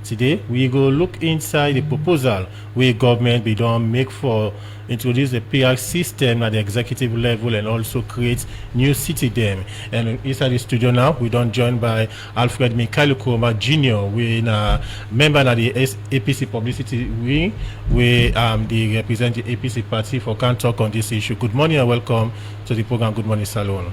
Today, we go look inside the proposal where government be done make for introduce the PR system at the executive level and also create new city them. And inside the studio now, we don't joined by Alfred Minkailu Jr. We member of the APC publicity wing. We they represent the APC party for can talk on this issue. Good morning and welcome to the program. Good morning, Salon.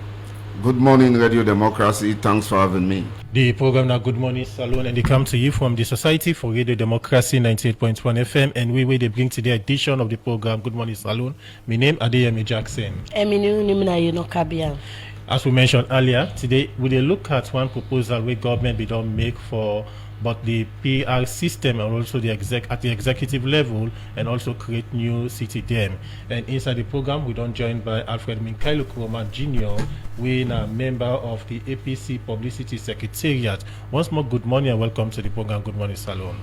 Good morning, Radio Democracy. Thanks for having me. The program now, Good Morning Salon, and they come to you from the Society for Radio Democracy 98.1 FM. And we they bring today edition of the program Good Morning Salon. My name Adeyemi Jackson. As we mentioned earlier, today we will look at one proposal where government be done make for but the PR system and also the at the executive level and also create new city them. And inside the program, we don't joined by Alfred Minkailu Jr. We are a member of the APC Publicity Secretariat. Once more, good morning and welcome to the program. Good morning, Salon.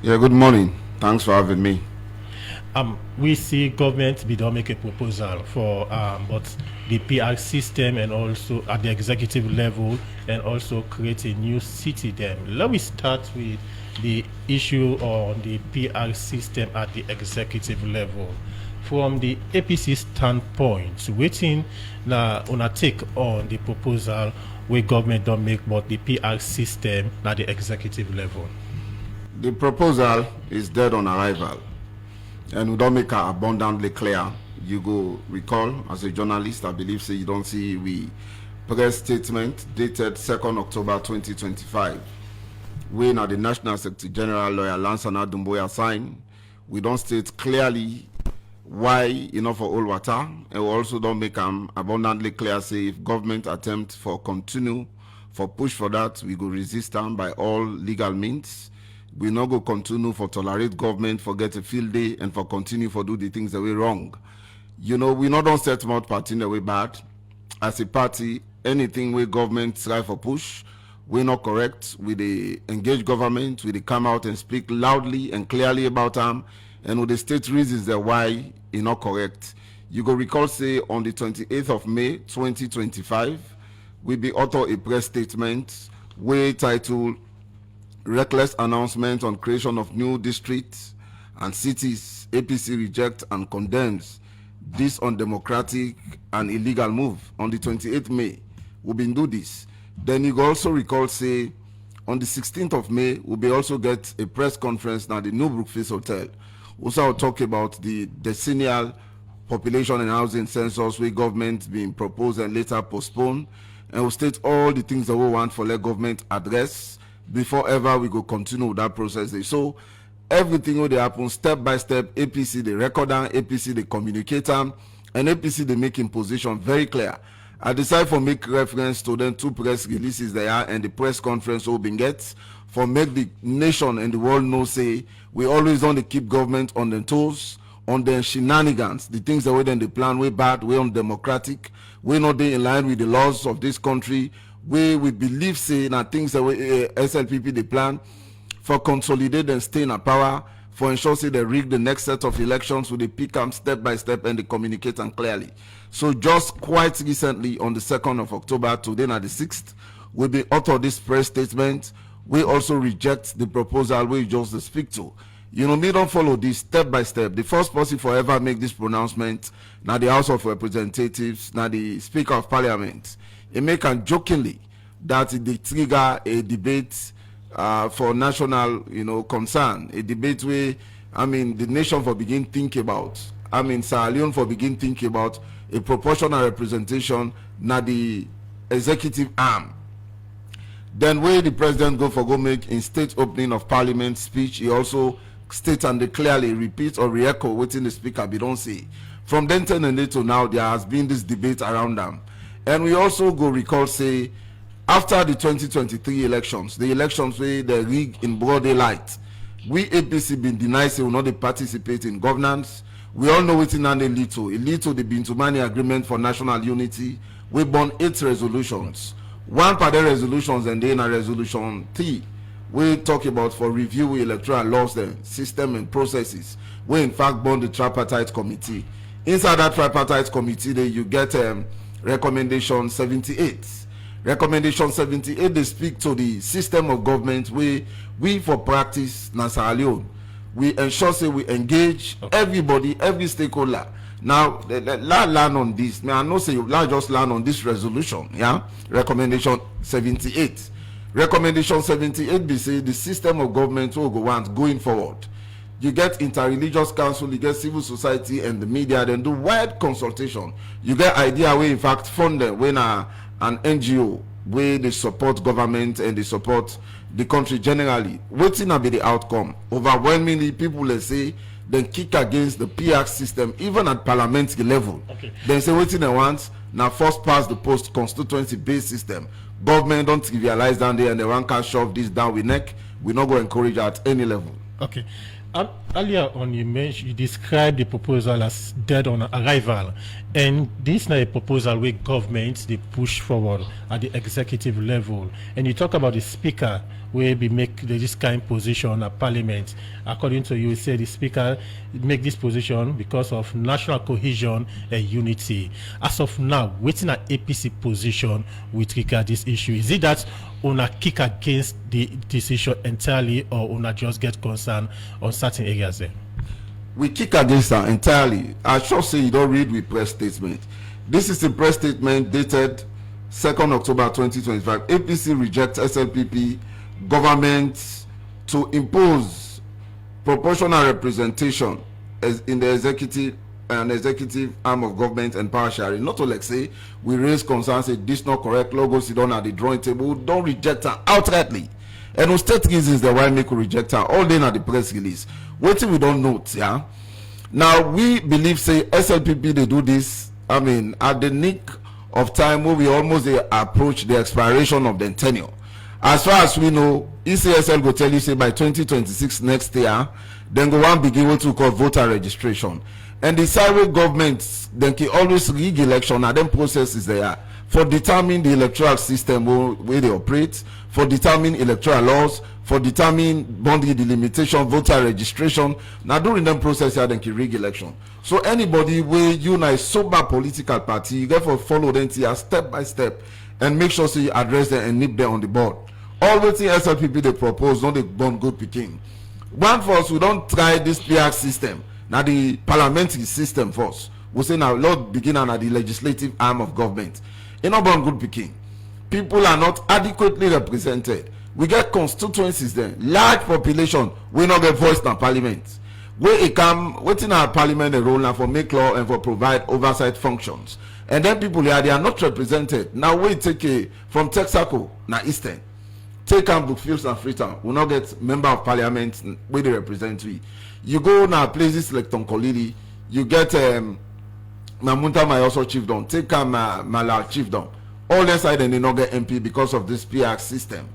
Yeah, good morning. Thanks for having me. We see government be done make a proposal for but the PR system and also at the executive level and also create a new city then. Let me start with the issue on the PR system at the executive level. From the APC standpoint, waiting now on a take on the proposal where government don't make but the PR system at the executive level. The proposal is dead on arrival. And we don't make it abundantly clear. You go recall, as a journalist, I believe, so you don't see we press statement dated 2nd October 2025. When the National Secretary General Lawyer Lansana Dumboya signed, we don't state clearly why enough for all water, and we also don't make them abundantly clear, say if government attempt for continue, for push for that, we go resist them by all legal means. We not go continue for tolerate government, for get a field day, and for continue for do the things the way wrong. You know, we not don't set out party in the way bad. As a party, anything where government try for push, we not correct. We the engage government, we they come out and speak loudly and clearly about them, and with the state reasons that why it not correct. You go recall say on the 28th of May 2025, we be author a press statement where titled Reckless Announcement on Creation of New Districts and Cities. APC rejects and condemns this undemocratic and illegal move. On the 28th May, we've been do this. Then you also recall, say, on the 16th of May, we'll be also get a press conference now at the New Brookfield Hotel. Also, I'll talk about the decennial population and housing census where government being proposed and later postponed. And we'll state all the things that we want for let government address before ever we go continue with that process. So everything will happen step by step. APC they record them, APC they communicate them, and APC they make in position very clear. I decide for make reference to them two press releases they are and the press conference will be get for make the nation and the world know say we always want to keep government on their toes, on their shenanigans, the things that we then they plan way bad, way undemocratic, we not they in line with the laws of this country. We believe say that things that we SLPP they plan for consolidate and stay in power, for ensure say they rig the next set of elections with the pick them step by step and they communicate them clearly. So just quite recently on the 2nd of October, today na the 6th, we be author this press statement. We also reject the proposal we just speak to. You know, me don't follow this step by step. The first person for ever make this pronouncement, now the House of Representatives, now the Speaker of Parliament. It make and jokingly that it trigger a debate for national, concern, a debate where, the nation for begin think about, Sierra Leone for begin think about a proportional representation, now the executive arm. Then where the president go make in state opening of parliament speech, he also state and clearly repeat or re-echo what the speaker be don't say. From then to now, there has been this debate around them. And we also go recall, say, after the 2023 elections, the elections where they rig in broad daylight, we APC been denied say will not participate in governance. We all know what it lead to. It lead to the Bintumani Agreement for National Unity. We born 8 resolutions. One part of resolutions and then a resolution 3. We talk about for review electoral laws, the system and processes. We in fact born the Tripartite Committee. Inside that Tripartite Committee, you get recommendation 78. Recommendation 78, they speak to the system of government we for practice na Sierra Leone. We ensure say we engage everybody, every stakeholder. Now, let's learn on this. I know say let's just learn on this resolution. Yeah, recommendation 78. Recommendation 78 be say the system of government will go on going forward. You get interreligious council, you get civil society and the media, then do wide consultation. You get idea where in fact funded when an NGO where they support government and they support the country generally. Waiting to be the outcome. Overwhelmingly, people let's say then kick against the PX system, even at parliamentary level. Okay. Then say waiting they want now first pass the post constituency based system. Government don't trivialize down there and the one can shove this down with neck. We not go encourage at any level. Okay. Earlier on, you described the proposal as dead on arrival, and this is not a proposal where governments they push forward at the executive level. And you talk about the speaker where we make this kind of position at parliament. According to you say the speaker make this position because of national cohesion and unity. As of now, waiting at APC position with regard to this issue, is it that una kick against the decision entirely, or una just get concerned on certain areas there? We kick against her entirely. I should say you don't read with press statement. This is a press statement dated 2nd October 2025. APC rejects SLPP government to impose proportional representation as in the executive arm of government and power sharing. Not to like say we raise concerns, say this not correct, logo sit down at the drawing table, don't reject her outrightly. And no state reasons the why make we reject her all day at the press release. What we don't note, yeah. Now we believe say SLPP they do this, I mean, at the nick of time where we almost approach the expiration of the tenure. As far as we know, ECSL go tell you say by 2026 next year, then go one begin what we call voter registration. And the Syria government then can always rig election and then processes there for determining the electoral system where they operate, for determining electoral laws, for determining boundary delimitation, voter registration. Now during them process here, then can rig election. So anybody where you know a sober political party, you therefore follow them here step by step and make sure so you address them and nip them on the board. All the SLPP they propose, don't they born good picking. One for us, we don't try this PX system. Now the parliamentary system first. We say now Lord begin at the legislative arm of government. In our born good picking. People are not adequately represented. We get constituencies then, large population, we not get voice in parliament. Where it come waiting our parliament a role now for make law and for provide oversight functions. And then people here they are not represented. Now we take from Texaco, now Eastern. Take on Brookfields and Freetown, we not get member of parliament where they represent we. You go now places like Tonkolili, you get Mamunta Mayoso Chiefdom, take on Mala Chiefdom. All that side and they not get MP because of this PX system.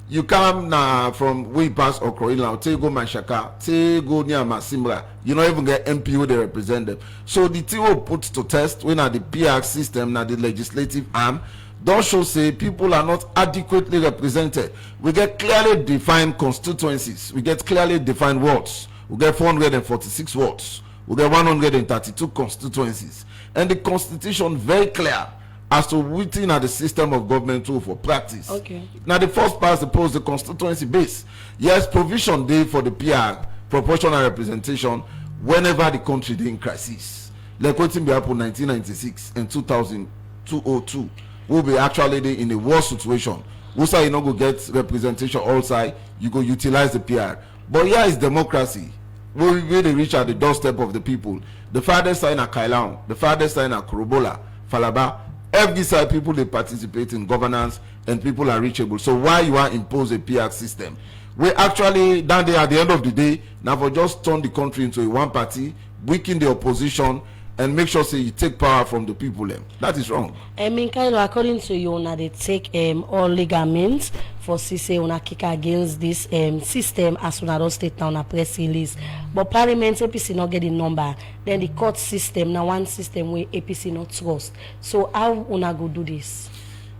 You come now from way past Okroila, take go Mashaka, take go near Masimra. You don't even get MP who they represent them. So the TO put to test when at the PX system, now the legislative arm, don't show say people are not adequately represented. We get clearly defined constituencies. We get clearly defined wards. We get 446 wards. We get 132 constituencies. And the constitution very clear as to within the system of government tool for practice. Okay. Now the first part suppose the constituency base. Yes, provision day for the PR, proportional representation, whenever the country is in crisis. Like what in happen 1996 and 2002. Will be actually in a war situation. We say you not go get representation outside, you go utilize the PR. But here is democracy. We really reach at the doorstep of the people. The farthest side at Kailaon, the farthest side at Kurobola, Falaba, every side people they participate in governance and people are reachable. So why you want impose a PR system? We actually down there at the end of the day, now for just turn the country into a one party, weaken the opposition, and make sure say you take power from the people them. That is wrong. Minkailu, according to you, now they take all legal means for say una kick against this system as una don't state down a press release. But Parliament APC not get the number. Then the court system now one system where APC not trust. So how una go do this?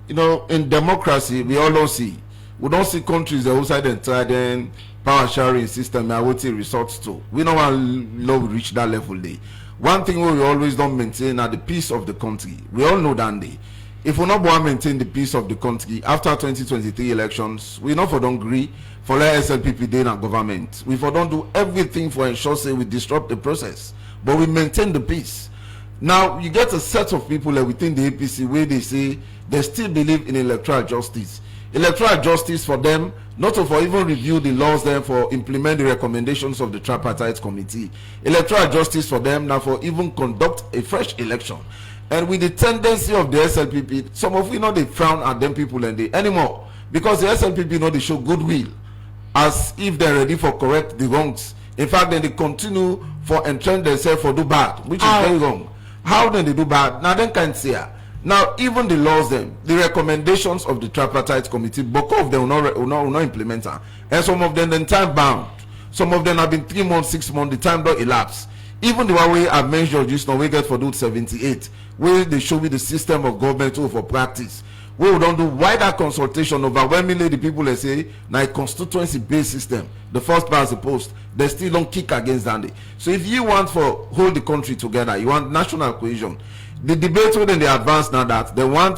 You know, in democracy we all don't see. We don't see countries that outside and try then power sharing system and what it resorts to. We don't want to reach that level there. One thing we always don't maintain are the peace of the country. We all know that day. if we not want to maintain the peace of the country after 2023 elections, we not for don't agree for let SLPP day in our government. We for don't do everything for ensure say we disrupt the process, but we maintain the peace. Now you get a set of people within the APC where they say they still believe in electoral justice. Electoral justice for them, not to for even review the laws there for implement the recommendations of the Tripartite committee. Electoral justice for them now for even conduct a fresh election. And with the tendency of the SLPP, some of we know they frown at them people and they anymore, because the SLPP know they show goodwill as if they're ready for correct the wrongs. In fact, then they continue for entrench themselves for do bad, which is very wrong. How then they do bad? Now then can't say. Now even the laws them, the recommendations of the Tripartite committee, bulk of them will not implement them. And some of them then time bound. Some of them have been 3 months, 6 months, the time don't elapse. Even the one way I've mentioned just now, we get for do 78, where they show me the system of government for practice. We don't do wider consultation. Overwhelmingly the people they say now a constituency based system. The first past the post, they still don't kick against that. So if you want for hold the country together, you want national cohesion. The debate within the advance now that they want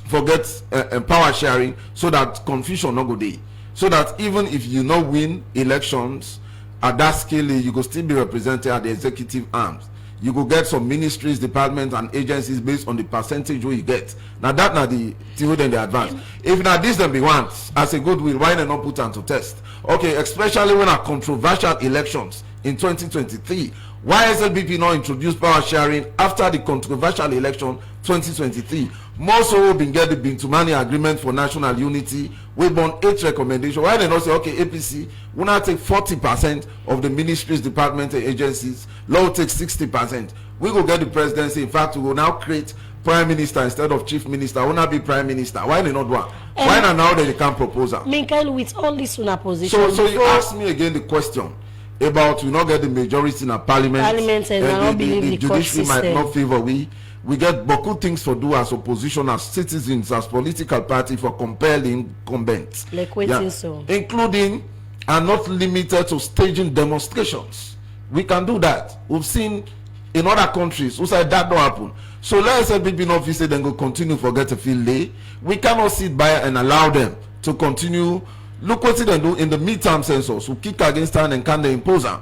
forget power sharing so that confusion no go dey. So that even if you not win elections at that scale, you go still be represented at the executive arms. You go get some ministries, departments, and agencies based on the percentage you get. Now that now the thing within the advance. If now this then be wants as a goodwill, why not put on to test? Okay, especially when are controversial elections in 2023. Why SLPP not introduce power sharing after the controversial election 2023? More so been get the Bintumani agreement for national unity. We born 8 recommendations. Why they not say okay APC we not take 40% of the ministries, departments, and agencies. Law take 60%. We go get the presidency. In fact, we will now create prime minister instead of chief minister. We not be prime minister. Why they not do that? Why not now they can propose that? Minkailu, with all this in a position. So you ask me again the question about we not get the majority in a parliament and the judiciary might not favor we get beaucoup things for do as opposition, as citizens, as political party for compelling incumbents, like so including and not limited to staging demonstrations. We can do that. We've seen in other countries who said that don't happen. So let's say people not say then go continue forget to feel late. We cannot sit by and allow them to continue. Look what they do in the midterm census. Who kick against them and can they impose them?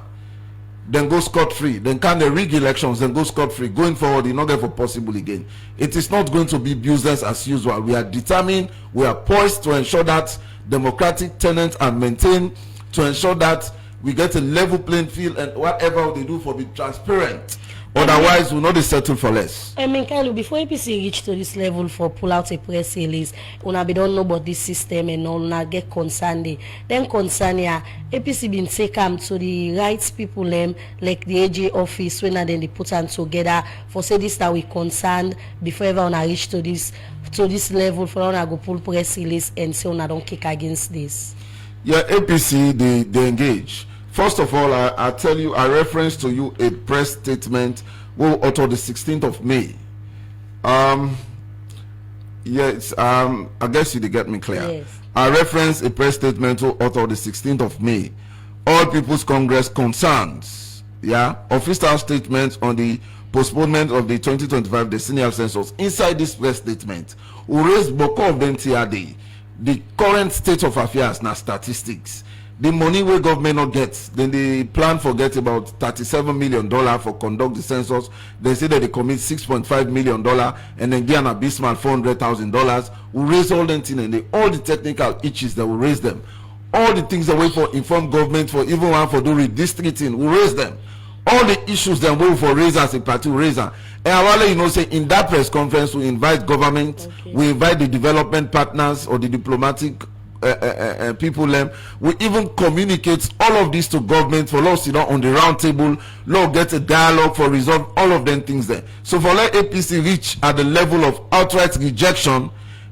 Then go scot-free. Then can they rig elections? Then go scot-free. Going forward, you not get for possible again. It is not going to be business as usual. We are determined. We are poised to ensure that democratic tenets are maintained. To ensure that we get a level playing field and whatever they do for be transparent. Otherwise, we'll not settle for less. Minkailu, before APC reach to this level for pull out a press release, una be don't know about this system and all una get concerned. Then concern ya, APC been taken to the rights people like the AG office when then they put them together for say this that we concerned before ever una reach to this level for una go pull press release and say una don't kick against this. Yeah, APC they engage. First of all, I tell you, I reference to you a press statement will author the 16th of May. Yes, I guess you did get me clear. Yes. I reference a press statement will author the 16th of May. All People's Congress concerns, official statements on the postponement of the 2025 decennial census. Inside this press statement, we raise both of them TRD. The current state of affairs now statistics. The money where government not gets, then they plan for get about $37 million for conduct the census. They say that they commit $6.5 million and then get an abysmal $400,000. We raise all them things and all the technical issues that we raise them. All the things that we for inform government for even one for do redistricting, we raise them. All the issues that we for raise as a party, we raise them. And I want to let you know, say in that press conference, we invite government, we invite the development partners or the diplomatic people. We even communicate all of this to government for us, on the round table, get a dialogue for resolve all of them things there. So for let APC reach at the level of outright rejection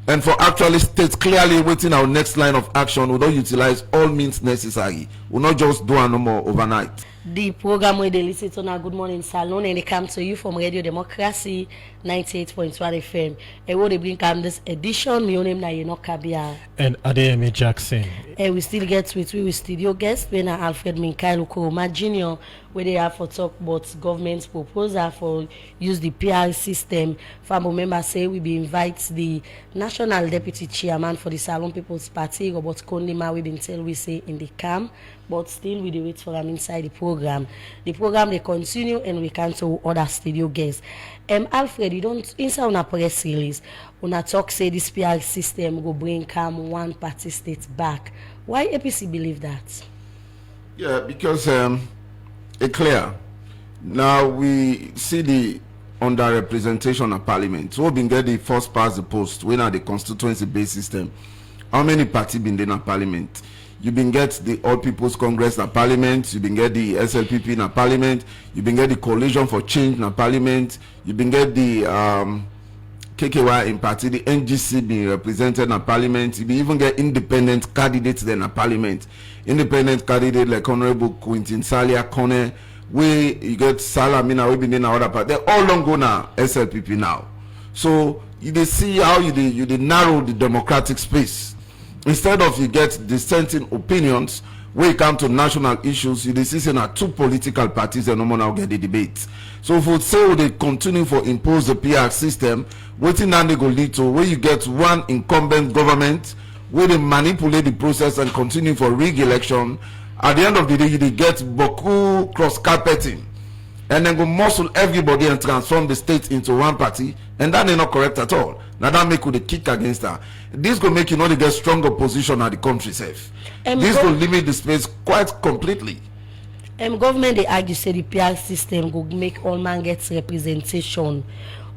and for actually state clearly waiting our next line of action, we don't utilize all means necessary. We'll not just do no more overnight. The program where they listen to now Good Morning Salon and they come to you from Radio Democracy 98.1 FM. And what they bring come this edition, my name is Kabia. And Adeyemi Jackson. And we still get with we studio guest when Alfred Minkailu Kuruma Jr. where they have for talk about government's proposal for use the PR system. Family members say we be invite the National Deputy Chairman for the Salon People's Party, Robert Kondima, we been tell we say in the camp, but still we dey wait for them inside the program. The program they continue and we can to other studio guests. Alfred, you don't inside on a press release, on a talk say this PR system go bring calm one party state back. Why APC believe that? Yeah, because it's clear. Now we see the underrepresentation of parliament. So we been get the first past the post when are the constituency based system. How many parties been in a parliament? You been get the All People's Congress in parliament, you been get the SLPP in parliament, you been get the Coalition for Change in parliament, you been get the KKY in party, the NGC being represented in parliament, you been even get independent candidates there in parliament. Independent candidate like Honorable Quintin Salia Kone, where you get Salamina, we been in other part. They all don't go now SLPP now. So you see how you narrow the democratic space. Instead of you get dissenting opinions, when it come to national issues, you see now two political parties and no more now get the debate. So if we say they continue for impose the PR system, waiting now they go lead to where you get one incumbent government where they manipulate the process and continue for rig election. At the end of the day, you get Boku cross carpeting and then go muscle everybody and transform the state into one party, and that is not correct at all. Now that make the kick against her. This will make you not get stronger position at the country safe. This will limit the space quite completely. Government they argue say the PR system go make all man gets representation.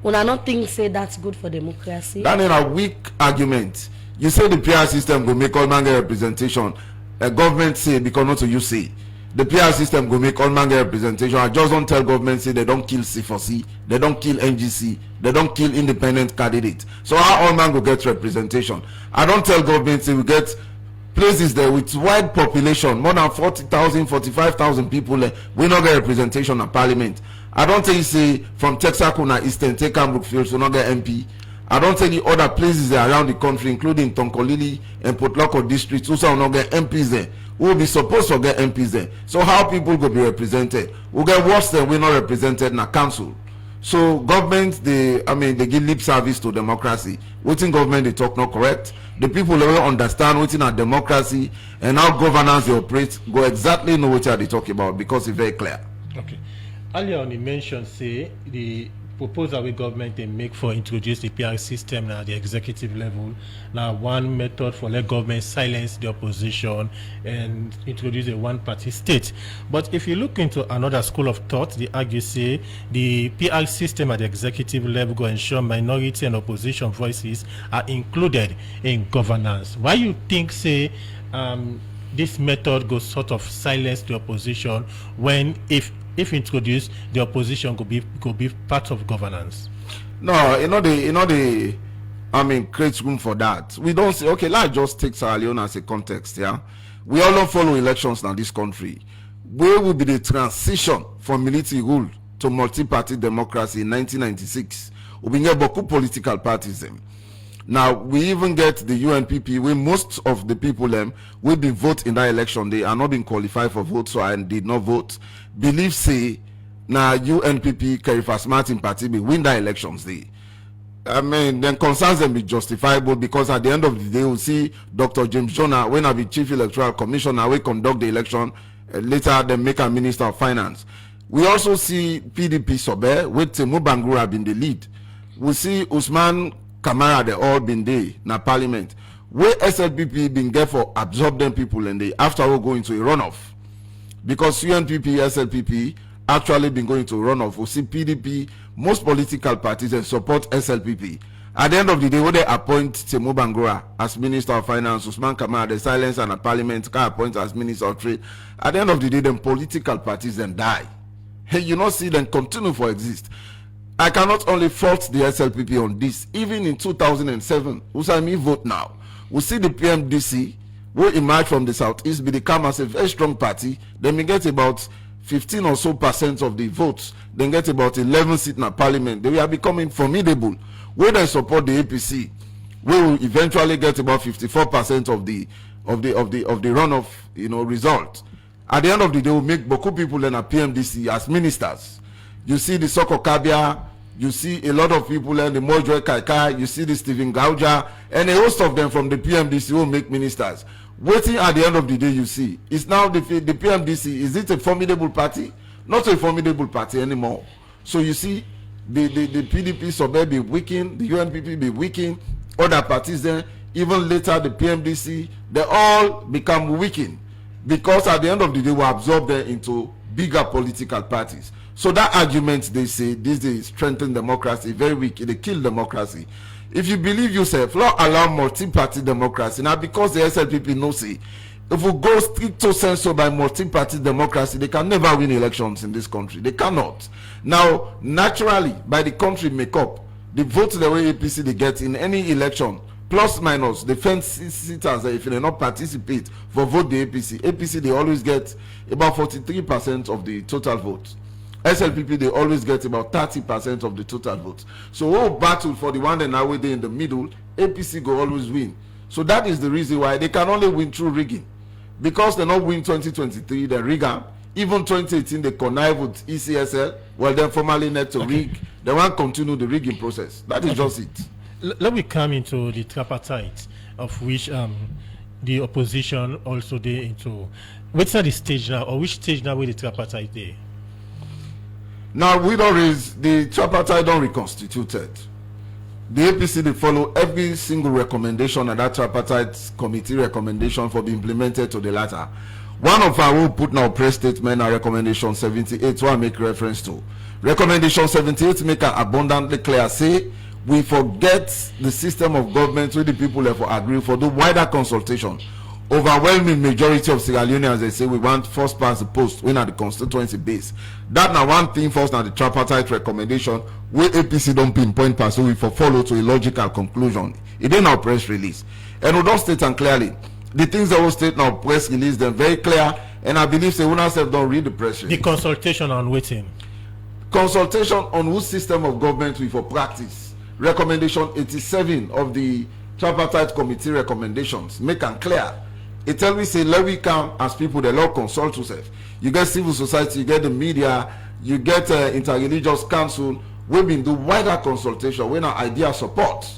Una not think say that's good for democracy. That is a weak argument. You say the PR system will make all man get representation. A government say because not to you say. The PR system will make all man get representation. I just don't tell government say they don't kill C4C, they don't kill NGC, they don't kill independent candidates. So how all man go get representation? I don't tell government say we get places there with wide population, more than 40,000, 45,000 people, we not get representation in parliament. I don't think say from Texas, Eastern, Tekam, Brookfield, so not get MP. I don't think the other places there around the country, including Tonkolili and Port Loko districts, also not get MPs there. We will be supposed to get MPs there. So how people will be represented? We get worse than we're not represented in a council. So government, they give lip service to democracy. What in government they talk not correct. The people will understand what in a democracy and how governance they operate go exactly know what they talk about because it's very clear. Okay. Earlier on you mentioned say the proposal with government they make for introduce the PR system at the executive level. Now one method for let government silence the opposition and introduce a one-party state. But if you look into another school of thought, they argue say the PR system at the executive level go ensure minority and opposition voices are included in governance. Why you think say this method goes sort of silence the opposition when if introduced, the opposition could be part of governance? No, creates room for that. We don't say, okay, let's just take Sierra Leone as a context, yeah? We all don't follow elections in this country. Where will be the transition from military rule to multi-party democracy in 1996? We get beaucoup political parties. Now, we even get the UNPP, where most of the people will be vote in that election. They are not being qualified for vote, so I did not vote. Believe say, now UNPP, Kerifas Martin Party, be win that elections. Then concerns them be justifiable because at the end of the day, we'll see Dr. James Jonah, when I be Chief Electoral Commissioner, we conduct the election, later they make a Minister of Finance. We also see PDP Sobe, with Temu Bangura in the lead. We see Usman Kamara, they all been there na parliament. Where SLPP been there for absorb them people and they after all go into a runoff. Because UNPP, SLPP actually been going to runoff. We see PDP, most political parties and support SLPP. At the end of the day, when they appoint Temu Bangura as Minister of Finance, Usman Kamara, the silence and a parliament can appoint as Minister of Trade. At the end of the day, then political parties then die. Hey, you not see them continue for exist. I cannot only fault the SLPP on this. Even in 2007, Usami vote now. We see the PMDC will emerge from the southeast, become as a very strong party. Then we get about 15 or so percent of the votes, then get about 11 seats in the parliament. They are becoming formidable. Where they support the APC, we will eventually get about 54% of the runoff, result. At the end of the day, we'll make Boku people in a PMDC as ministers. You see the Soko Kabia, you see a lot of people in the Mojo Kaikai, you see the Stephen Gauja, and a host of them from the PMDC will make ministers. Waiting at the end of the day, you see, it's now the PMDC, is it a formidable party? Not a formidable party anymore. So you see, the PDP Sobe be weakened, the UNPP be weakened, other parties then, even later the PMDC, they all become weakened because at the end of the day we absorb them into bigger political parties. So that argument they say this is strengthen democracy, very weak, they kill democracy. If you believe yourself, not allow multi-party democracy. Now because the SLPP no say, if we go stricto sensu by multi-party democracy, they can never win elections in this country. They cannot. Now, naturally, by the country makeup, the vote the way APC they get in any election, plus minus, the fence sitters, if they not participate for vote the APC they always get about 43% of the total vote. SLPP they always get about 30% of the total vote. So we'll battle for the one that now we're in the middle, APC go always win. So that is the reason why they can only win through rigging. Because they not win 2023, they rig them. Even 2018, they connive with ECSL. Well, then formally need to rig. They want to continue the rigging process. That is just it. Let me come into the tripartite, of which the opposition also they into. What's at the stage now, or which stage now with the tripartite there? Now we don't raise the tripartite don't reconstituted. The APC they follow every single recommendation and that tripartite committee recommendation for be implemented to the latter. One of our will put now press statement and recommendation 78 what I make reference to. Recommendation 78 make an abundantly clear say we forget the system of government where the people have agree for the wider consultation. Overwhelming majority of Sierra Leoneans they say we want first past the post when at the constituency base. That now one thing first now the tripartite recommendation where APC don't pinpoint pass so we for follow to a logical conclusion. It ain't our press release. And we don't state and clearly the things that will state now press release them very clear and I believe say when I say don't read the press release. The consultation on waiting. Consultation on whose system of government we for practice. Recommendation 87 of the tripartite committee recommendations make them clear. It tell me say let we come as people the law consult yourself. You get civil society, you get the media, you get interreligious council. We been do wider consultation when our idea support.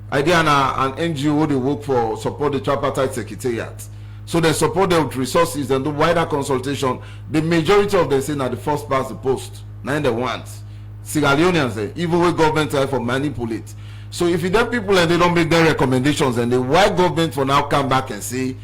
Idea and an NGO they work for support the tripartite secretariat. So they support them with resources and do wider consultation. The majority of them say now the first past the post. Now they want. Sierra Leoneans say even when government try for manipulate. So if you get people and they don't make their recommendations and the white government for now come back and say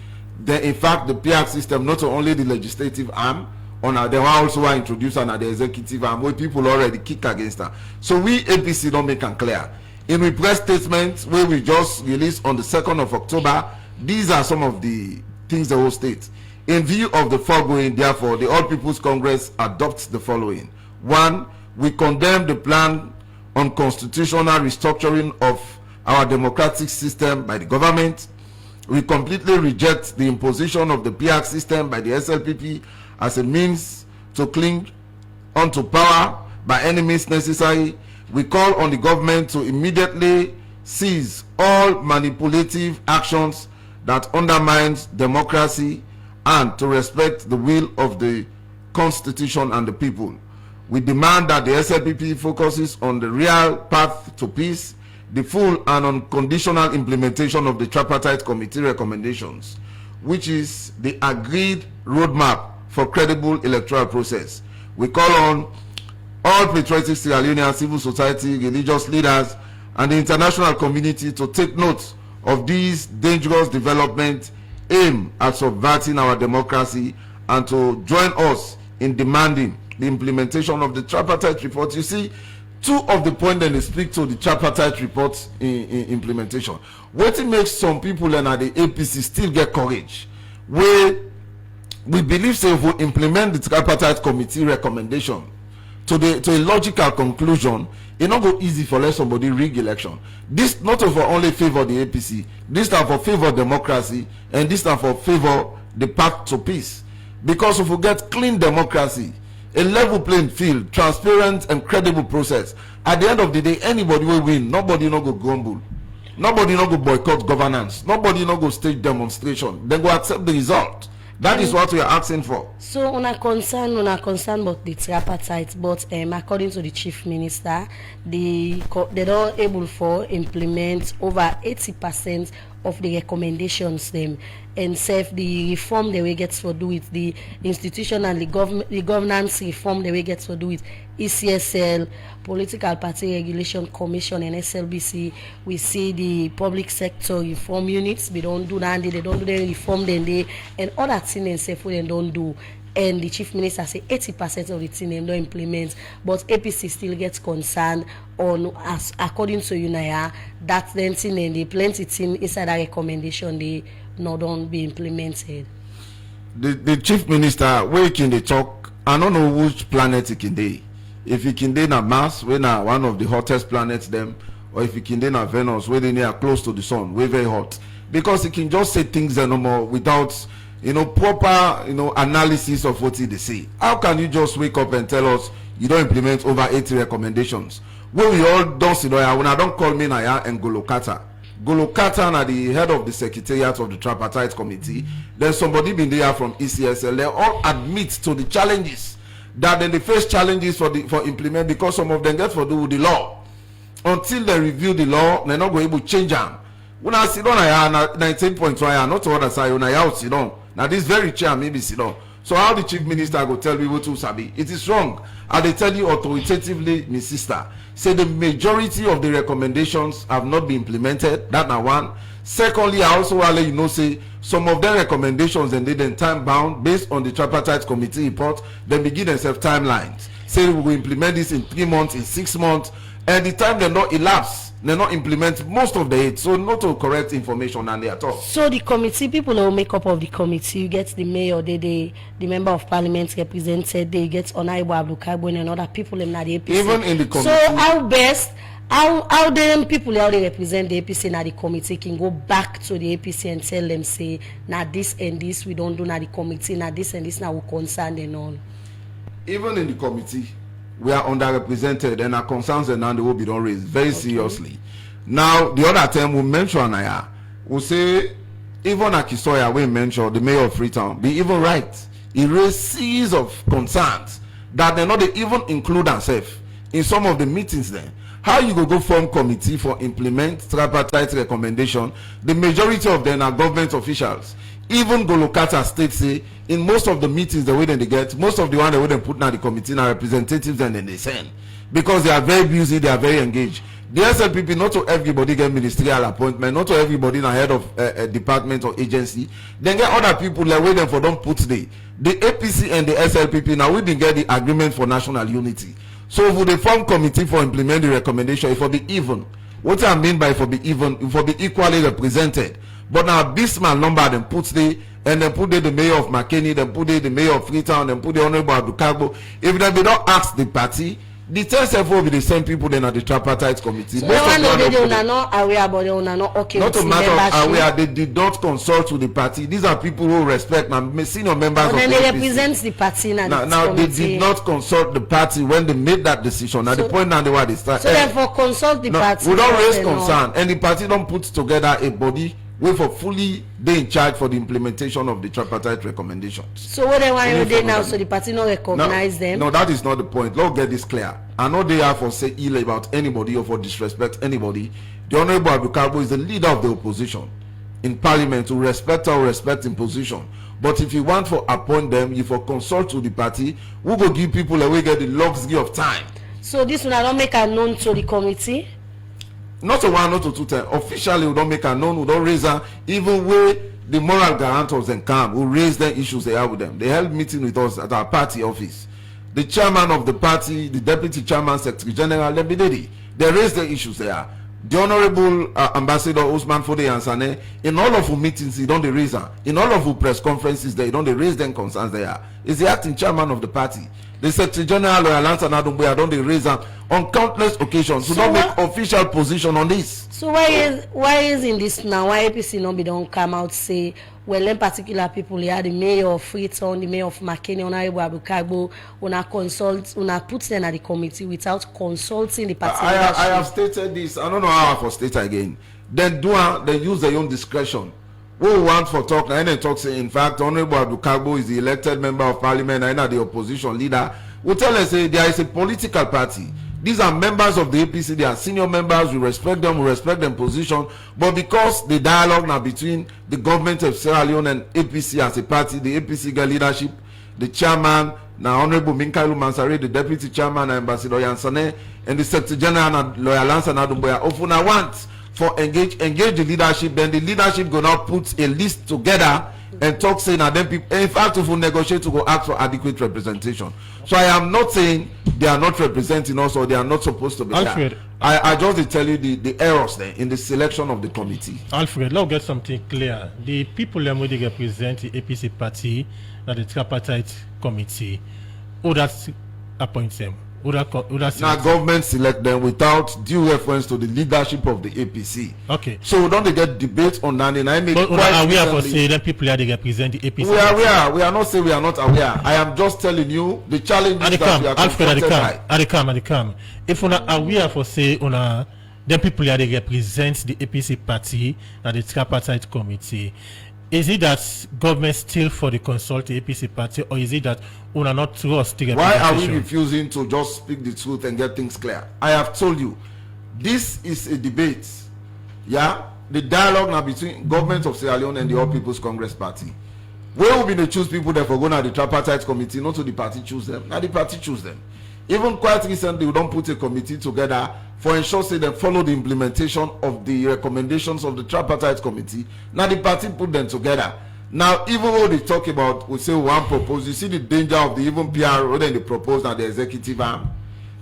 then in fact the PR system not only the legislative arm on they want also introduce on the executive arm where people already kick against them. So we APC don't make them clear. In the press statement where we just released on the 2nd of October, these are some of the things the whole state. In view of the foregoing, therefore, the All People's Congress adopts the following. 1. We condemn the plan on constitutional restructuring of our democratic system by the government. We completely reject the imposition of the PR system by the SLPP as a means to cling onto power by any means necessary. We call on the government to immediately cease all manipulative actions that undermines democracy and to respect the will of the Constitution and the people. We demand that the SLPP focuses on the real path to peace, the full and unconditional implementation of the tripartite committee recommendations, which is the agreed roadmap for credible electoral process. We call on all patriotic Sierra Leonean civil society, religious leaders, and the international community to take note of these dangerous developments aimed at subverting our democracy and to join us in demanding the implementation of the tripartite report. You see, two of the points that they speak to the tripartite report in implementation. What it makes some people and the APC still get courage, where we believe say if we implement the tripartite committee recommendation to a logical conclusion, it's not go easy for let somebody rig election. This not for only favor the APC, this time for favor democracy, and this time for favor the path to peace. Because if we get clean democracy, a level playing field, transparent and credible process. At the end of the day, anybody will win. Nobody no go grumble. Nobody no go boycott governance. Nobody no go stage demonstration. They go accept the result. That is what we are asking for. So on a concern about the tripartite, but according to the chief minister, they're not able to implement over 80% of the recommendations them, and self the reform the way gets to do with the institution and the governance reform the way gets to do with ECSL, Political Party Regulation Commission, and SLBC. We see the public sector reform units. We don't do that. They don't do the reform then they and other things and self they don't do. And the chief minister say 80% of the thing they don't implement, but APC still gets concerned on, as according to UNIA, that then thing and the plenty thing inside that recommendation they not don't be implemented. The chief minister, where can they talk? I don't know which planet he can they. If he can they na Mars, where na one of the hottest planets them, or if he can they na Venus, where they are close to the sun, where very hot, because he can just say things no more without proper analysis of what they say. How can you just wake up and tell us you don't implement over 80 recommendations when we all don't see when I don't call me Naya and Golokata are the head of the secretariat of the Tripartite committee. Then somebody been there from ECSL. They all admit to the challenges that then they face challenges for implement, because some of them get for do with the law. Until they review the law, they're not going to change them. When I sit on 19.1, not to other side, when I sit on. Now this very chair maybe sit down. So how the chief minister go tell people to sabi? It is wrong. And they tell you authoritatively, my sister, say the majority of the recommendations have not been implemented. That now one. Secondly, I also want to let you know, say some of their recommendations and they then time bound based on the Tripartite committee report. Then begin themselves timelines. Say we will implement this in 3 months, in 6 months, and the time they not elapse. They not implement most of the aid, so not to correct information and they at all. So the committee, people who make up of the committee, you get the mayor, the member of parliament represented, they get Honorable Abdul and other people in the APC. Even in the committee. So how them people how they represent the APC and the committee can go back to the APC and tell them, say, now this and this we don't do now the committee, now this and this now we concerned and all. Even in the committee, we are underrepresented and our concerns and now they will be done raised very seriously. Now, the other time we mention we say, even Akisoya, we mention the mayor of Freetown, be even right. He raised series of concerns that they not even include themselves in some of the meetings there. How you go form committee for implement tripartite recommendation? The majority of them are government officials. Even Golokata State say in most of the meetings the way they get, most of the one the way they put now the committee are representatives and then they send, because they are very busy, they are very engaged. The SLPP, not to everybody get ministerial appointment, not to everybody in a head of a department or agency. Then get other people like wait them for don't put the APC and the SLPP. Now we didn't get the agreement for national unity. So if they form committee for implement the recommendation, it will be even. What I mean by for be even, it will be equally represented. But now this man number them put and then put the mayor of McKinney, then put the mayor of Freetown, then put the honorable Abdukagbo. If they don't ask the party, the test will be the same people then at the Tripartite committee. So they are not aware about it, not okay. Not a matter of aware, they did not consult with the party. These are people who respect and senior members of the then they APC. represent the party now they did not consult the party when they made that decision. At the point now they were they start. So therefore consult the party. We don't raise concern, and the party don't put together a body we for fully they in charge for the implementation of the tripartite recommendations. So what they want to do now, so the party not recognize them? No, that is not the point. Let's get this clear. I know they are for say ill about anybody or for disrespect anybody. The Honorable Abdukabo is the leader of the opposition in parliament to respect or respect in position. But if you want to appoint them, you for consult to the party, we will give people away get the luxury of time. So this one I don't make a known to the committee? Not to one, not to two times. Officially, we don't make a known, we don't raise her, even where the moral guarantors and come, we raise the issues they have with them. They held meeting with us at our party office. The chairman of the party, the deputy chairman, secretary general, they raised the issues there. The Honorable Ambassador Usman Fode Yansane, in all of our meetings, he don't raise her. In all of our press conferences, they don't raise them concerns there. is the acting chairman of the party. The Secretary General Loyalance and Adumbuya don't they raise on countless occasions to not make official position on this. So why is in this now? Why APC not be don't come out say, well, in particular people here, the mayor of Freetown, the mayor of McKinney, Honorable Abukagbo, una consult, una put them at the committee without consulting the party leadership. I have stated this. I don't know how I have state again. Then they use their own discretion. We want for talk and then talk say, in fact, Honorable Abukagbo is the elected member of parliament and the opposition leader. We tell us say there is a political party. These are members of the APC, they are senior members, we respect them position, but because the dialogue now between the government of Sierra Leone and APC as a party, the APC get leadership, the chairman, now Honorable Minkailu Mansare, the deputy chairman, Ambassador Yansane, and the Secretary General Loyalance and Adumbuya, often I want for engage the leadership, then the leadership go now put a list together and talk saying that then people, in fact, if we negotiate to go ask for adequate representation. So I am not saying they are not representing us or they are not supposed to be Alfred, there. I just tell you the errors there in the selection of the committee. Alfred, let's get something clear. The people who they represent the APC party at the Tripartite committee, who that appoints them? Now government select them without due reference to the leadership of the APC. Okay. So don't they get debate on that? And I make but are we for say that people here they represent the APC? We are not saying we are not aware. I am just telling you the challenges that we are confronted by. Adikam. If we are aware for say then people here they represent the APC party at the Tripartite committee. Is it that government still for the consult the APC party, or is it that we are not trust the Why are we refusing to just speak the truth and get things clear? I have told you, this is a debate. Yeah, the dialogue now between government of Sierra Leone and the All People's Congress Party. Where will be the choose people that for going to the Tripartite committee, not to the party choose them. Now the party choose them. Even quite recently, we don't put a committee together for ensure say they follow the implementation of the recommendations of the Tripartite committee. Now the party put them together. Now even though they talk about, we say one propose, you see the danger of the even PR rather than the proposed and the executive arm.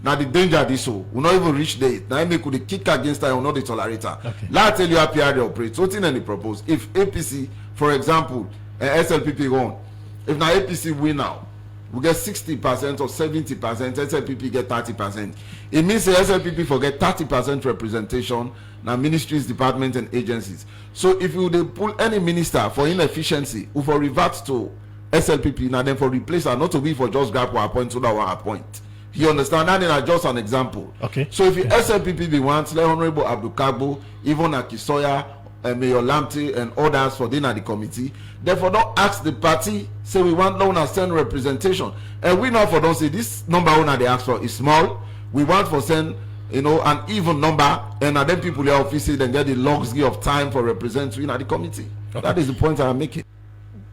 Now the danger of this will not even reach there. Now make could kick against her or not the tolerator. Okay. Let's tell you how PR they operate. What's in any propose? If APC, for example, SLPP won, if now APC win now, we get 60% or 70%, SLPP get 30%. It means the SLPP forget 30% representation now ministries, departments, and agencies. So if you pull any minister for inefficiency, who for revert to SLPP, now then for replace her, not to be for just grab or appoint to our appoint. You understand? That is just an example. Okay. So if the SLPP be wants, let Honorable Abdukagbo, even Akisoya, Mayor Lamte and others for dinner the committee. Therefore, don't ask the party, say we want no send representation. And we know for don't say this number one they ask for is small. We want for send an even number, and then people in the office then get the luxury of time for representing the committee. Okay. That is the point I'm making.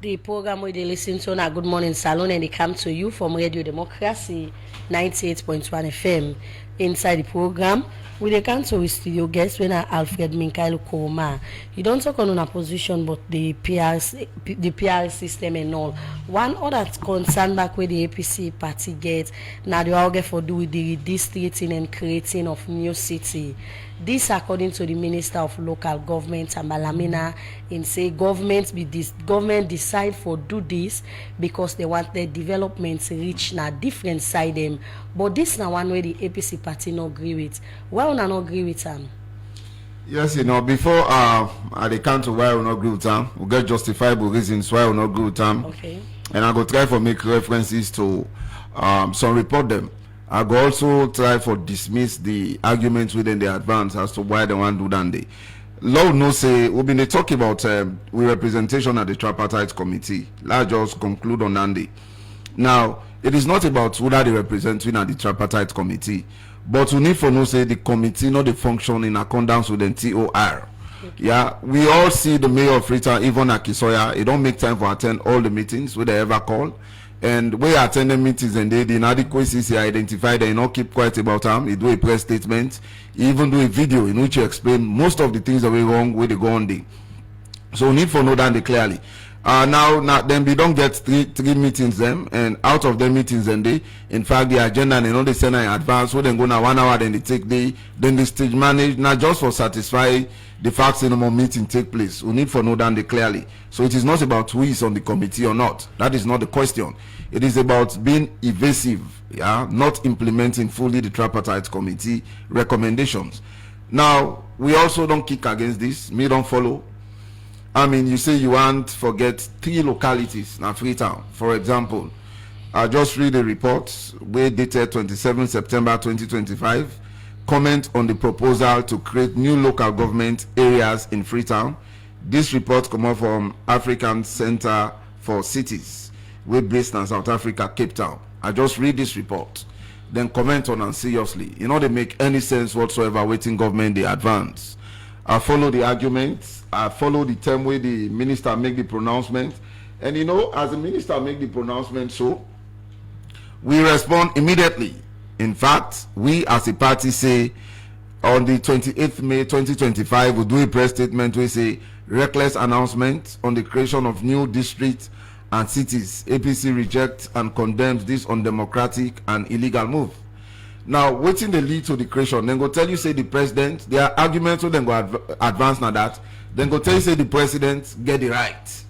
The program where they listen to on Good Morning Salon and they come to you from Radio Democracy 98.1 FM. Inside the program, we they come to studio guest when Alfred Minkailu Koroma. You don't talk on a position, but the PR system and all. One other concern back where the APC party gets now they all get for do with the redistricting and creating of new city. This according to the Minister of Local Government Ambalamina in say government decide for do this because they want their development to reach na different side them. But this na one way the APC party not agree with. Why we not agree with them? Yes, before I come to why we not agree with them, we get justifiable reasons why we not agree with them. Okay. And I go try for make references to some report them. I go also try for dismiss the arguments within the advance as to why they want to do that day. Lord no say we've been talking about we representation at the Tripartite committee. Let's just conclude on that day. Now it is not about whether they represent at the Tripartite committee, but we need for no say the committee not the function in accordance with the TOR. Okay. Yeah, we all see the mayor of Freetown, even Akisoya. He don't make time for attend all the meetings where they ever call. And we attend the meetings and the inadequacies he identified, they not keep quiet about them. He do a press statement, he even do a video in which he explain most of the things that were wrong where they go on day. So we need for know that clearly. Now then we don't get three meetings them, and out of the meetings then they, in fact the agenda and they send in advance, so then go now 1 hour, then they take then the stage manage not just for satisfy the facts in a meeting take place. We need for know that clearly. So it is not about who is on the committee or not. That is not the question. It is about being evasive, yeah, not implementing fully the tripartite committee recommendations. Now, we also don't kick against this. Me don't follow. I mean, you say you want to forget 3 localities in Freetown. For example, I just read a report where dated 27 September 2025. Comment on the proposal to create new local government areas in Freetown. This report come out from African Center for Cities, we're based in South Africa, Cape Town. I just read this report, then comment on and seriously. You know, they make any sense whatsoever waiting government they advance. I follow the arguments, I follow the term where the minister make the pronouncement. And you know, as the minister make the pronouncement, so we respond immediately. In fact, we as a party say on the 28th May 2025, we do a press statement. We say reckless announcement on the creation of new districts and cities. APC rejects and condemns this undemocratic and illegal move. Now, waiting the lead to the creation, then go tell you say the president, their arguments so then go advance now that, then go tell you say the president get the right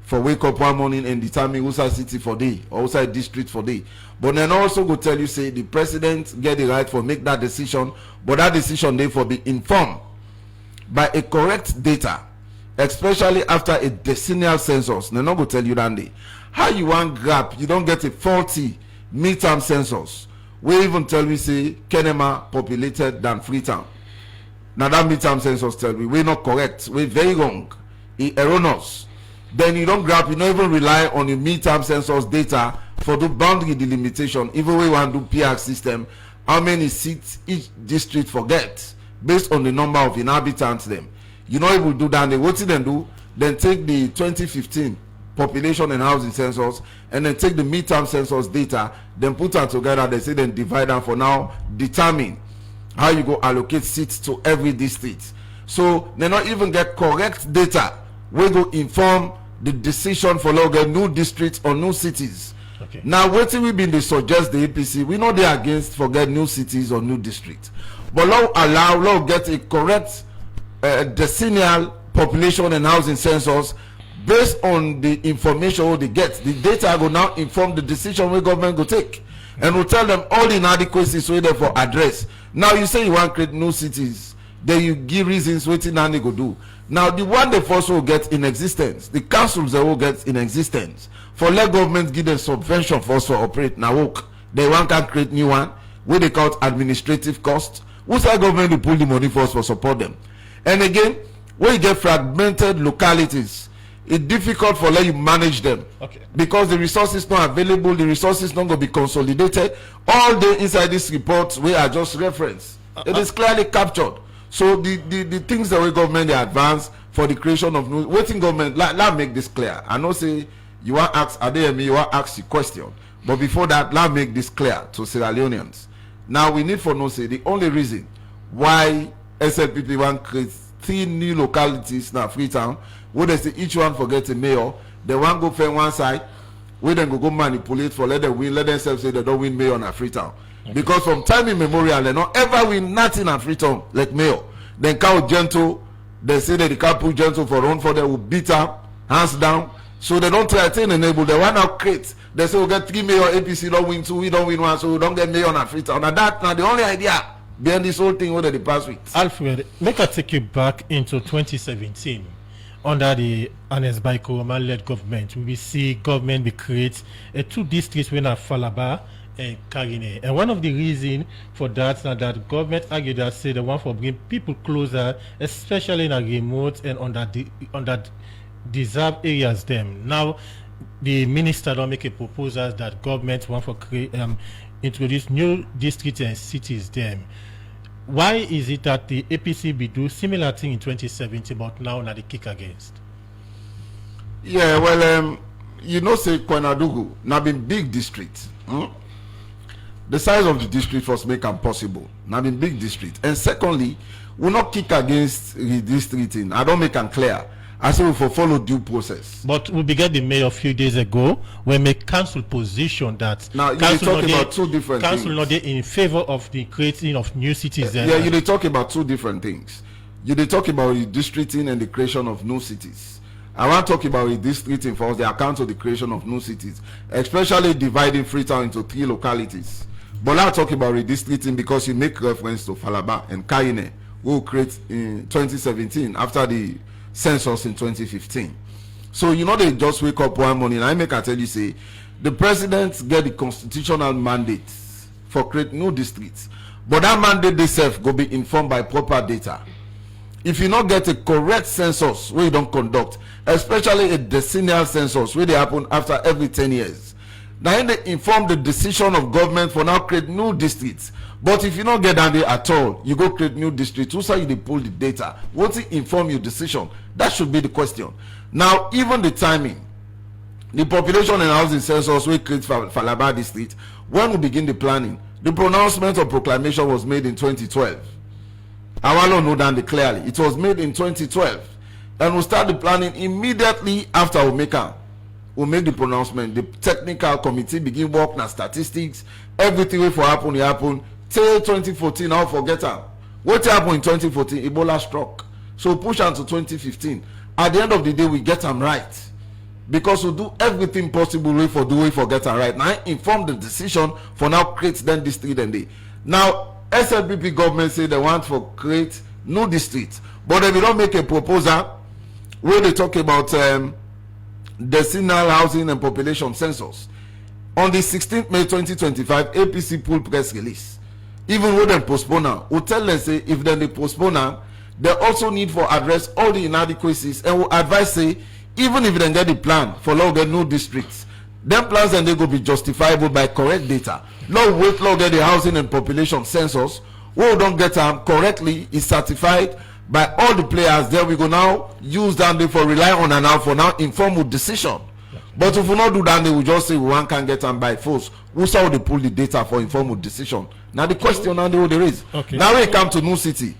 for wake up one morning and determine who's a city for day or who's a district for day. But then also go tell you say the president get the right for make that decision, but that decision therefore be informed by a correct data, especially after a decennial census. They not go tell you that day. How you want grab, you don't get a faulty midterm census. We even tell we say Kenema populated than Freetown. Now that midterm census tell me we're not correct, we're very wrong, erroneous. Then you don't grab, you don't even rely on your midterm census data for the boundary delimitation. Even when you want to do PR system, how many seats each district forget based on the number of inhabitants them. You know, able to do that. What did they do? Then take the 2015 population and housing census and then take the midterm census data, then put them together. They say then divide them for now, determine how you go allocate seats to every district. So they not even get correct data. We go inform the decision for get new districts or new cities. Okay. Now, what we been they suggest the APC, we know they're against forget new cities or new districts. But law get a correct decennial population and housing census based on the information they get. The data will now inform the decision where government go take. And will tell them all the inadequacies where they for address. Now you say you want to create new cities, then you give reasons what they go do. Now the one they first will get in existence, the councils they will get in existence. For let government give them subvention for us to operate. Now work. They want to create new one where they call administrative costs. Who's that government to pull the money for us for support them? And again, when you get fragmented localities, it's difficult for let you manage them. Okay. Because the resources not available, the resources not going to be consolidated. All the inside this report we are just referenced. It is clearly captured. So the things that we government they advance for the creation of new waiting government, let make this clear. I know say you want to ask Adeyemi, you want to ask the question. But before that, let make this clear to Sierra Leoneans. Now we need for no say the only reason why SLPP want to create 3 new localities now Freetown, where they say each one forget a mayor, they want go find one side, where then go manipulate for let them win, let themselves say they don't win mayor na Freetown. Okay. Because from time immemorial, they don't ever win nothing at Freetown like mayor. Then cow gentle, they say that the cow put gentle for run for them will beat up, hands down. So they don't try to enable, they want to create. They say we get 3 mayor, APC don't win 2, we don't win 1, so we don't get mayor na Freetown. Now that's not the only idea behind this whole thing over the past week. Alfred, make I take you back into 2017. Under the Ernest Bai Koroma-led government, we will see government be create 2 districts when at Falaba and Karine. And one of the reasons for that is that government argued that say they want to bring people closer, especially in a remote and under deserved areas them. Now the minister don't make a proposal that government want to create introduce new districts and cities them. Why is it that the APC be do similar thing in 2017 but now they kick against? Yeah, well, you know say Kwanadugu now been big district. The size of the district first make them possible. Now been big district. And secondly, we not kick against redistricting. I don't make them clear. I say we for follow due process. But we began the mayor a few days ago when make council position that now you're talking about 2 different council things. Not in favor of the creating of new cities. Yeah, you're talking about 2 different things. You dey talk about redistricting and the creation of new cities. I want to talk about redistricting for the account of the creation of new cities, especially dividing Freetown into 3 localities. But now talk about redistricting because you make reference to Falaba and Kaine, who were created in 2017 after the census in 2015. So you know they just wake up one morning and I make I tell you say the president get the constitutional mandate for create new districts, but that mandate itself go be informed by proper data. If you not get a correct census where you don't conduct, especially a decennial census where they happen after every 10 years, now they inform the decision of government for now create new districts. But if you not get down there at all, you go create new districts. Who's how you pull the data? What's it inform your decision? That should be the question. Now, even the timing, the population and housing census will create Falaba district. When we begin the planning, the pronouncement of proclamation was made in 2012. I want to know that clearly. It was made in 2012. And we'll start the planning immediately after we make the pronouncement. The technical committee begin work na statistics. Everything will happen. Till 2014, I'll forget her. What happened in 2014? Ebola struck. So push on to 2015. At the end of the day, we get them right. Because we do everything possible we forget them right. Now inform the decision for now create then district and day. Now SLPP government say they want to create new districts, but if you don't make a proposal where they talk about decennial housing and population census on the 16th May 2025, APC pull press release. Even when they postpone now, we tell them say if then they postpone now, they also need for address all the inadequacies and we advise say even if they get the plan for long get new districts, them plans and they go be justifiable by correct data. No wait long get the housing and population census. We don't get them correctly is certified by all the players. There we go now use that day for rely on and now for now informal decision. But if we not do that, they will just say one can get them by force. Who saw they pull the data for informal decision? Now the question now there is. Okay. Now we come to new city.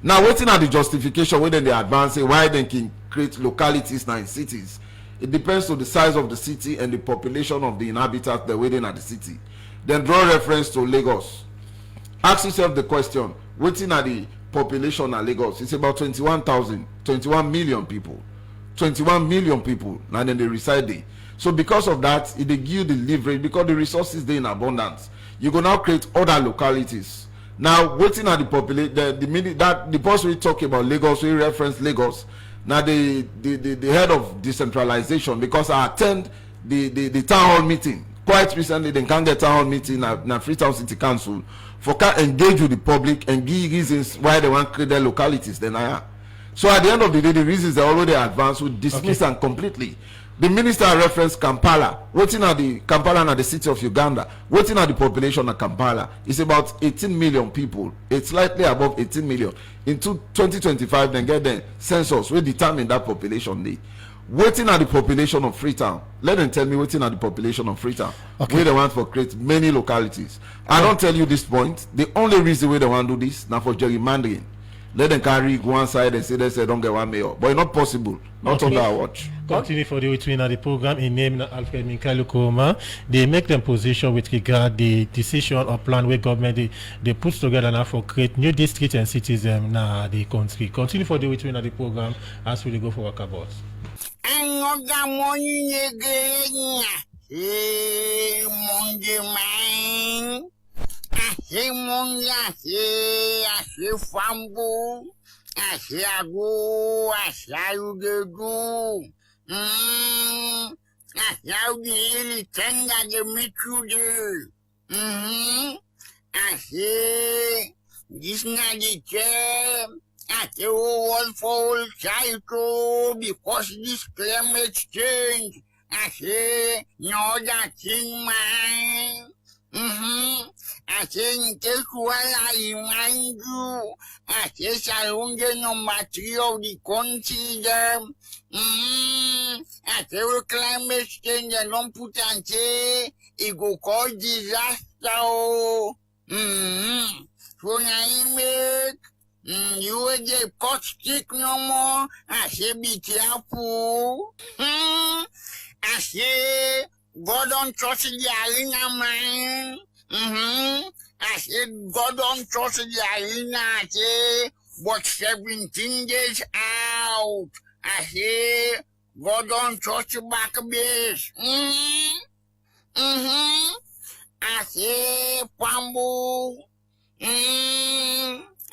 Now waiting at the justification whether they advance why they can create localities now in cities. It depends on the size of the city and the population of the inhabitants that are waiting at the city. Then draw reference to Lagos. Ask yourself the question, waiting at the population of Lagos, it's about 21 million people. 21 million people, and then they reside there. So because of that, it they give you the leverage because the resources they in abundance. You go now create other localities. Now waiting at the population, the minute that the person we talk about Lagos, we reference Lagos. Now the head of decentralization, because I attend the town hall meeting quite recently. They can't get town hall meeting na Freetown City Council for can engage with the public and give reasons why they want to create their localities. Then so at the end of the day, the reasons are already advanced. We dismiss them completely. The minister referenced Kampala. Waiting at the Kampala and the city of Uganda. Waiting at the population of Kampala is about 18 million people. It's slightly above 18 million. In 2025, then get the census will determine that population need. Waiting at the population of Freetown. Let them tell me waiting at the population of Freetown. Okay. We the want for create many localities. I don't tell you this point. The only reason we the want to do this now for gerrymandering. Let them carry one side and say they say don't get one mayor. But it's not possible. Not under our watch. Continue for the between the program in name Alfred Minkailu Koma. They make them position with regard the decision or plan where government they put together now for create new districts and cities in the country. Continue for the between the program as we go for walkabout. Ase monja, ase fambo, ase ago, ase ayudedu. Ase ayudeli tenga de mitude. Ase disna de che, ase all for all cycle because this climate change. Ase no that thing man. I think take while I you. I guess I don't get no material the country them. I tell climate change and don't put and say it go cause disaster. So now make you will get cut stick no more. I say be careful. I say God don't trust the arena, man. I said, God don't trust the arena. I say, but 17 days out. I say, God don't touch back base. I say, Pambu.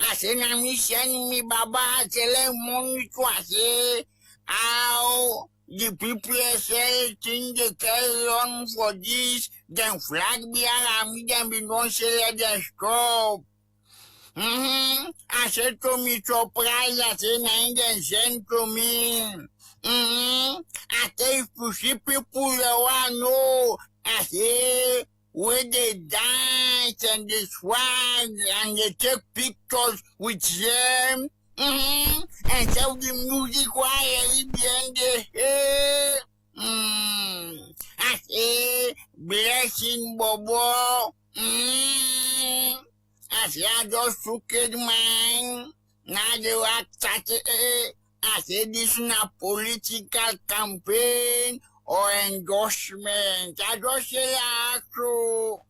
I say, Nami send me Baba, tell money to I say, how the people say things they carry on for this, then flag behind me, then be don't say let them stop. I said to me surprise, I say, nine then send to me. I say, if you see people that want to know, I say, where they dance and they swag and they take pictures with them. And so the music quietly behind the hair. I say, blessing Bobo. I say, I just took it, man. Now they were started. I say, this is not political campaign or endorsement. I just say, so.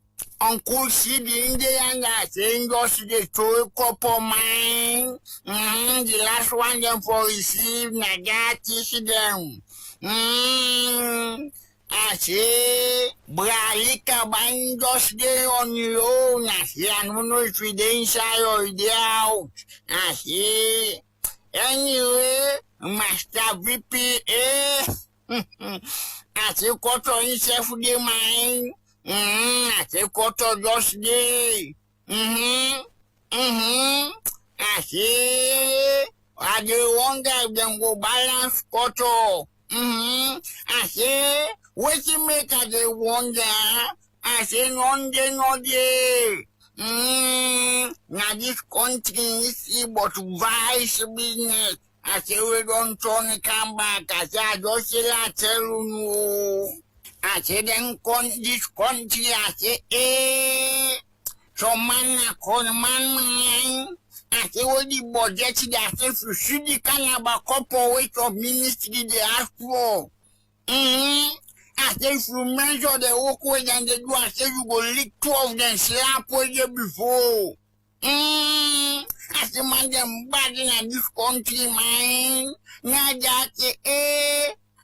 Uncle see the Indian that saying just the toy couple mine. The last one them for receive, na that teach them. I say, Bralika buying just day on your own. I say, I don't know if it's inside or it's out. I say, anyway, Master VP, I say, cut on himself the mine. I say, cut on just day. I say, I do wonder if them go balance cut off. I say, what you make of the wonder? I say, none day, no day. Now this country is but vice business. I say, we don't turn and come back. I say, I just say, I tell you. I say, then this country, I say, some man, I call man. I say, what the budget that says you see the kind of a couple weight of ministry they ask for. I say, if you measure the work way than they do, I say, you go lick 2 of them slap way before. I say, man, them bad in this country, man. Now that,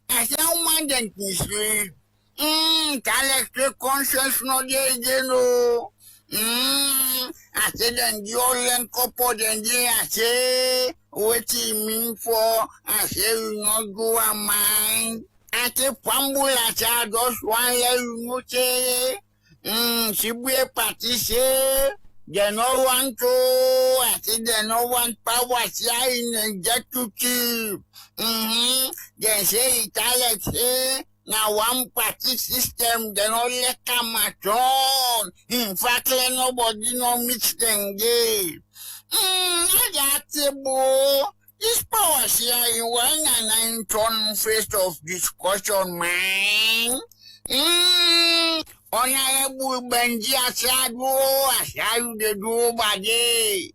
I say, how man them can say, collect conscience no day again, no. I said, then the old couple, then they, I say, what you mean for? I say, you not go a mind. I say, Pambula, I say, just one year, you know, say, she be a party, say, they no want to, I say, they no want power, say, in executive. They say, Italian, say, now one party system, they don't let come at all. In fact, nobody no mix them gay. That's a boy. This power sharing one and 9 ton face of discussion, man. Honorable Benji Asado, I say you the do body.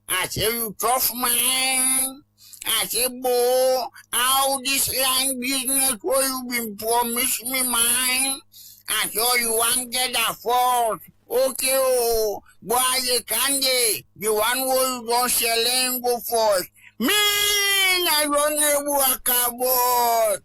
I say you tough, man. I say, boy, how this land business where you been promised me, man? I saw you want get a fault. Okay, oh, boy, you can't get the one where you don't sell and go first. Me, I don't know what about.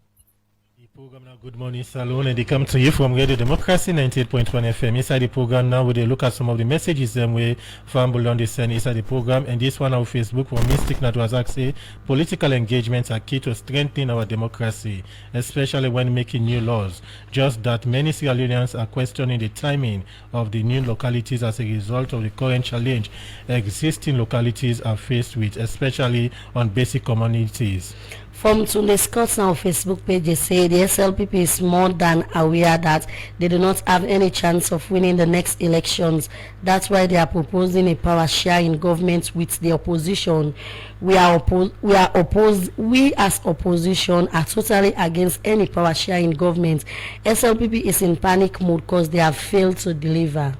Program now, Good Morning Salon, and they come to you from Radio Democracy 98.1 FM. Inside the program now, we look at some of the messages we fumble on the send inside the program, and this one on Facebook from Mystic Natwazak say political engagements are key to strengthening our democracy, especially when making new laws. Just that many Sierra Leoneans are questioning the timing of the new localities as a result of the current challenge existing localities are faced with, especially on basic communities. From Tunde Scott on Facebook page, they say the SLPP is more than aware that they do not have any chance of winning the next elections. That's why they are proposing a power share in government with the opposition. We as opposition are totally against any power share in government. SLPP is in panic mode because they have failed to deliver.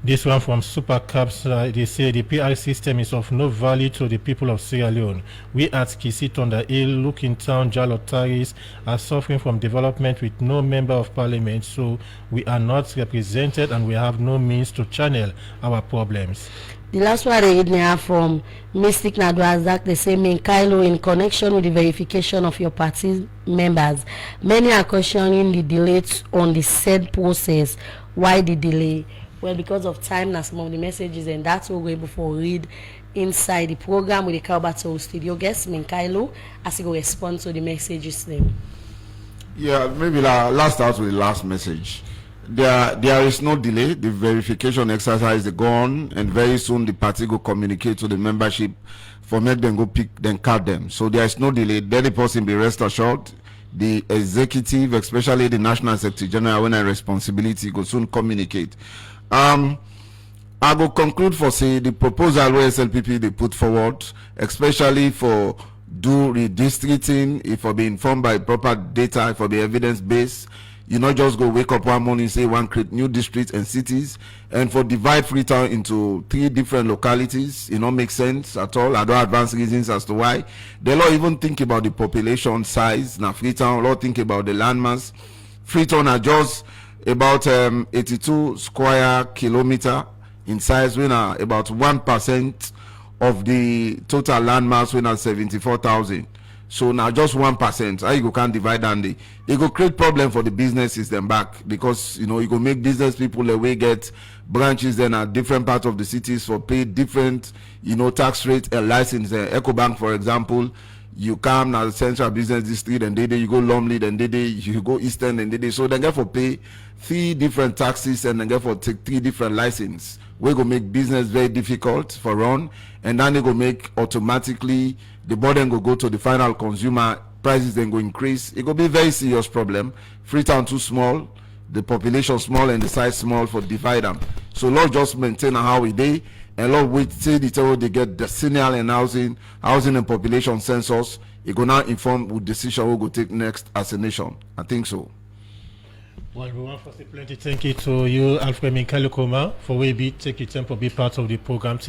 This one from Super Caps, they say the PR system is of no value to the people of Sierra Leone. We at Kisitonda Hill, Looking Town, Jalotaris are suffering from development with no member of parliament, so we are not represented and we have no means to channel our problems. The last one I read now from Mystic Nadwazak, they say, Minkailu, in connection with the verification of your party members, many are questioning the delay on the said process. Why the delay? Well, because of time, now some of the messages, and that's what we're able to read inside the program with the Kaubato studio guest, Minkailu, as he will respond to the messages then. Yeah, maybe last out with the last message. There is no delay. The verification exercise is gone, and very soon the party will communicate to the membership for make them go pick then card them. So there is no delay. Then the person be rest assured. The executive, especially the National Secretary General, when a responsibility go soon communicate. I will conclude for say the proposal where SLPP they put forward, especially for do redistricting, if I be informed by proper data, if I be evidence based. You not just go wake up one morning say one create new districts and cities, and for divide Freetown into 3 different localities, it don't make sense at all. I don't advance reasons as to why. They don't even think about the population size. Now Freetown, don't think about the landmass. Freetown are just about 82 square kilometer in size, when are about 1% of the total landmass, when are 74,000. So now just 1%, how you can't divide and it will create problem for the businesses then back, because you go make business people away get branches then at different parts of the cities for pay different tax rate and license. EcoBank, for example, you come now the central business district and you go Lumley, then you go Eastern and so then get for pay 3 different taxes and then get for take 3 different licenses. We go make business very difficult for run, and then they go make automatically the burden go to the final consumer, prices then go increase. It will be very serious problem. Freetown too small, the population small and the size small for divide them. So Lord just maintain how we day, and Lord wait till they get the decennial and housing and population census. It go now inform with decision we go take next as a nation. I think so. Well, we want to say plenty thank you to you, Alfred Minkailu, for we take your time to be part of the program today.